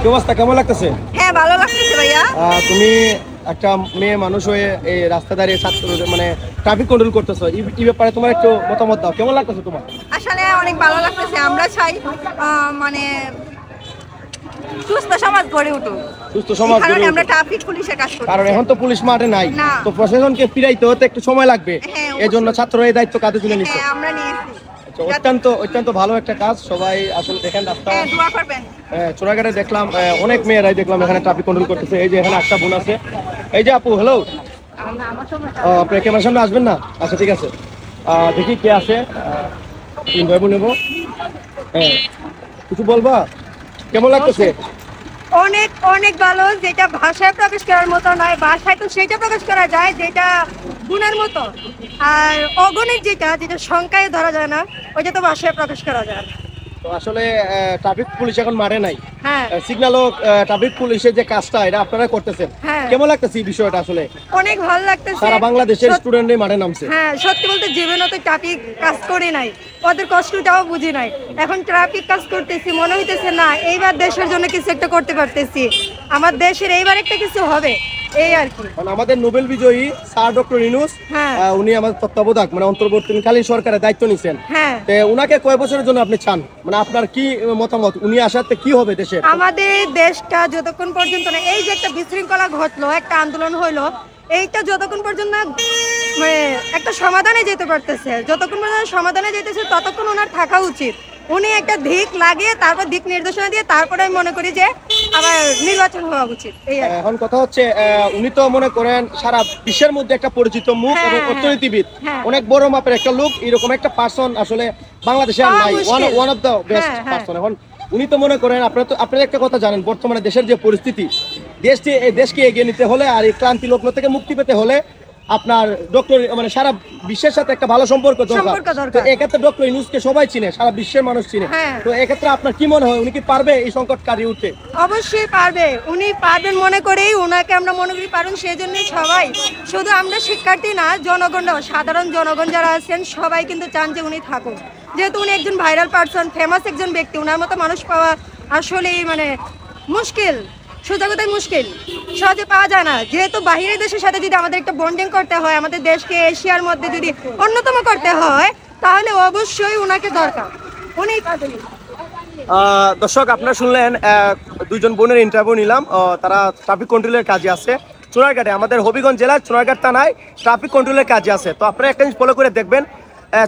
কি অবস্থা, কেমন লাগতেছে? হ্যাঁ ভালো লাগতেছে ভাইয়া। তুমি একটা মেয়ে মানুষ হয়ে এই রাস্তা দাঁড়িয়ে ছাত্র মানে ট্রাফিক কন্ট্রোল করতেছো, এই ব্যাপারে তোমার একটু মতামত দাও, কেমন লাগতেছে তোমার? আসলে অনেক ভালো লাগতেছে। আমরা চাই মানে সুস্থ সমাজ গড়ে উঠুক, সুস্থ সমাজ গড়ে কারণ উঠুক। আমরা ট্রাফিক পুলিশের কাজ করি। কারণ এখন তো পুলিশ মাঠে নাই, না। তো প্রশাসনকে ফিরাইতে হতে একটু সময় লাগবে। হ্যাঁ, এই জন্য ছাত্ররা এই দায়িত্ব কাঁধে তুলে নিচ্ছে। হ্যাঁ আমরা নিয়েছি। আচ্ছা, অত্যন্ত অত্যন্ত ভালো একটা কাজ। সবাই আসলে দেখেন রাস্তা হ্যাঁ দোয়া করবেন। চোরাঘাটে দেখলাম অনেক মেয়েরাই দেখলাম এখানে ট্রাফিক কন্ট্রোল করতেছে। এই যে এখানে একটা বোন আছে, এই যে আপু, হ্যালো, আপনি ক্যামেরার সামনে আসবেন না? আচ্ছা ঠিক আছে, দেখি কে আছে, তিন ভাই বোন নেবো। হ্যাঁ, কিছু বলবা, কেমন লাগতেছে? অনেক অনেক ভালো, যেটা ভাষায় প্রকাশ করার মতো নয়। ভাষায় তো সেটা প্রকাশ করা যায় যেটা গুণের মতো, আর অগণিত যেটা যেটা সংখ্যায় ধরা যায় না, ওইটা তো ভাষায় প্রকাশ করা যায় না। তো আসলে ট্রাফিক পুলিশ এখন মারে নাই, হ্যাঁ সিগন্যাল ও ট্রাফিক পুলিশের যে কাজটা এটা আপনারা করতেছেন, হ্যাঁ। কেমন লাগতেছে এই বিষয়টা? আসলে অনেক ভালো লাগতেছে। সারা বাংলাদেশের স্টুডেন্টরাই মাঠে নামছে। হ্যাঁ সত্যি বলতে জীবনে তো ট্রাফিক কাজ করি নাই, ওদের কষ্টটাও বুঝি নাই। এখন ট্রাফিক কাজ করতেছি, মনে হইতেছে না এইবার দেশের জন্য কিছু একটা করতে পারতেছি, আমার দেশের এইবার একটা কিছু হবে, এই আর কি। আমাদের নোবেল বিজয়ী স্যার ডক্টর ইউনূস, হ্যাঁ। উনি আমাদের তত্ত্বাবধায়ক মানে অন্তর্বর্তীকালীন সরকারের দায়িত্ব নিছেন। হ্যাঁ উনাকে কয় বছরের জন্য আপনি চান, মানে আপনার কি মতামত, উনি আসাতে কি হবে দেশের? আমাদের দেশটা যতক্ষণ পর্যন্ত না, এই যে একটা বিশৃঙ্খলা ঘটলো, একটা আন্দোলন হইলো, এইটা যতক্ষণ পর্যন্ত না মানে একটা সমাধানে যেতে পারতেছে, যতক্ষণ পর্যন্ত সমাধানে যেতেছে ততক্ষণ ওনার থাকা উচিত। উনি একটা দিক লাগিয়ে তারপর দিক নির্দেশনা দিয়ে তারপরে আমি মনে করি যে আবার নির্বাচন হওয়া উচিত। এই আর কি। এখন কথা হচ্ছে উনি তো মনে করেন সারা বিশ্বের মধ্যে একটা পরিচিত মুখ হ্যাঁ, এবং হ্যাঁ, অর্থনীতিবিদ, হ্যাঁ। অনেক বড় মাপের একটা লোক, এরকম একটা পার্সন আসলে বাংলাদেশে আর নাই, মুশকিল। ওয়ান অফ দ্য বেস্ট হ্যাঁ, হ্যাঁ। পার্সন। এখন উনি তো মনে করেন, আপনারা একটা কথা জানেন, বর্তমানে দেশের যে পরিস্থিতি, দেশকে এগিয়ে নিতে হলে আর এই ক্লান্তি লগ্ন থেকে মুক্তি পেতে হলে আপনার ডক্টর মানে সারা বিশ্বের সাথে একটা ভালো সম্পর্ক দরকার। তো এক্ষেত্রে ডক্টর ইউনূসকে সবাই চিনে, সারা বিশ্বের মানুষ চিনে। হ্যাঁ। তো এক্ষেত্রে আপনার কি মনে হয়, উনি কি পারবে এই সংকট কাটিয়ে উঠতে? অবশ্যই পারবে, উনি পারবেন মনে করেই ওনাকে আমরা মনে করি পারুন। সেই জন্য সবাই, শুধু আমরা শিক্ষার্থী না, জনগণরাও, সাধারণ জনগণ যারা আছেন সবাই কিন্তু চান যে উনি থাকুন, যেহেতু উনি একজন ভাইরাল পারসন, ফেমাস একজন ব্যক্তি। ওনার মতো মানুষ পাওয়া আসলেই মানে মুশকিল, সুযোগতাই মুশকিল, সহজে পাওয়া যায় না। যেহেতু বাহিরের দেশের সাথে যদি আমাদের একটা বন্ডিং করতে হয়, আমাদের দেশকে এশিয়ার মধ্যে যদি অন্যতম করতে হয়, তাহলে অবশ্যই ওনাকে দরকার, উনি কাজে। দর্শক, আপনারা শুনলেন দুইজন বোনের ইন্টারভিউ নিলাম, তারা ট্রাফিক কন্ট্রোলের কাজে আছে চুনারঘাটে, আমাদের হবিগঞ্জ জেলার চুনারঘাট থানায় ট্রাফিক কন্ট্রোলের কাজে আছে। তো আপনারা একটা জিনিস ফলো করে দেখবেন,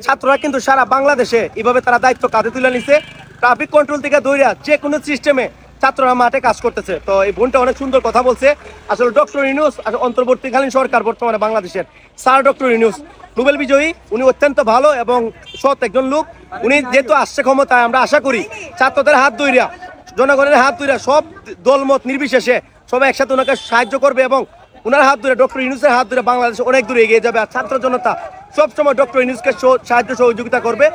ছাত্ররা কিন্তু সারা বাংলাদেশে এইভাবে তারা দায়িত্ব কাঁধে তুলে নিছে। ট্রাফিক কন্ট্রোল থেকে দৌড়া যে কোনো সিস্টেমে ছাত্ররা মাঠে কাজ করতেছে। তো এই বোনটা অনেক সুন্দর কথা বলছে। আসলে ডক্টর ইউনূস অন্তর্বর্তীকালীন সরকার বর্তমানে বাংলাদেশের স্যার ডক্টর ইউনূস নোবেল বিজয়ী, উনি অত্যন্ত ভালো এবং সৎ একজন লোক। উনি যেহেতু আসছে ক্ষমতায়, আমরা আশা করি ছাত্রদের হাত ধইরা, জনগণের হাত ধইরা, সব দলমত নির্বিশেষে সবাই একসাথে ওনাকে সাহায্য করবে এবং ওনার হাত ধরে, ডক্টর ইউনূসের হাত ধরে বাংলাদেশ অনেক দূরে এগিয়ে যাবে। আর ছাত্র জনতা সবসময় ডক্টর ইউনূসকে সাহায্য সহযোগিতা করবে।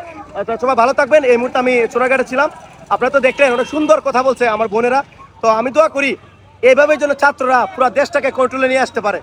তো সবাই ভালো থাকবেন। এই মুহূর্তে আমি চোরাঘাটে ছিলাম, আপনারা তো দেখলেন অনেক সুন্দর কথা বলছে আমার বোনেরা। তো আমি দোয়া করি এইভাবে যেন ছাত্ররা পুরো দেশটাকে কন্ট্রোলে নিয়ে আসতে পারে।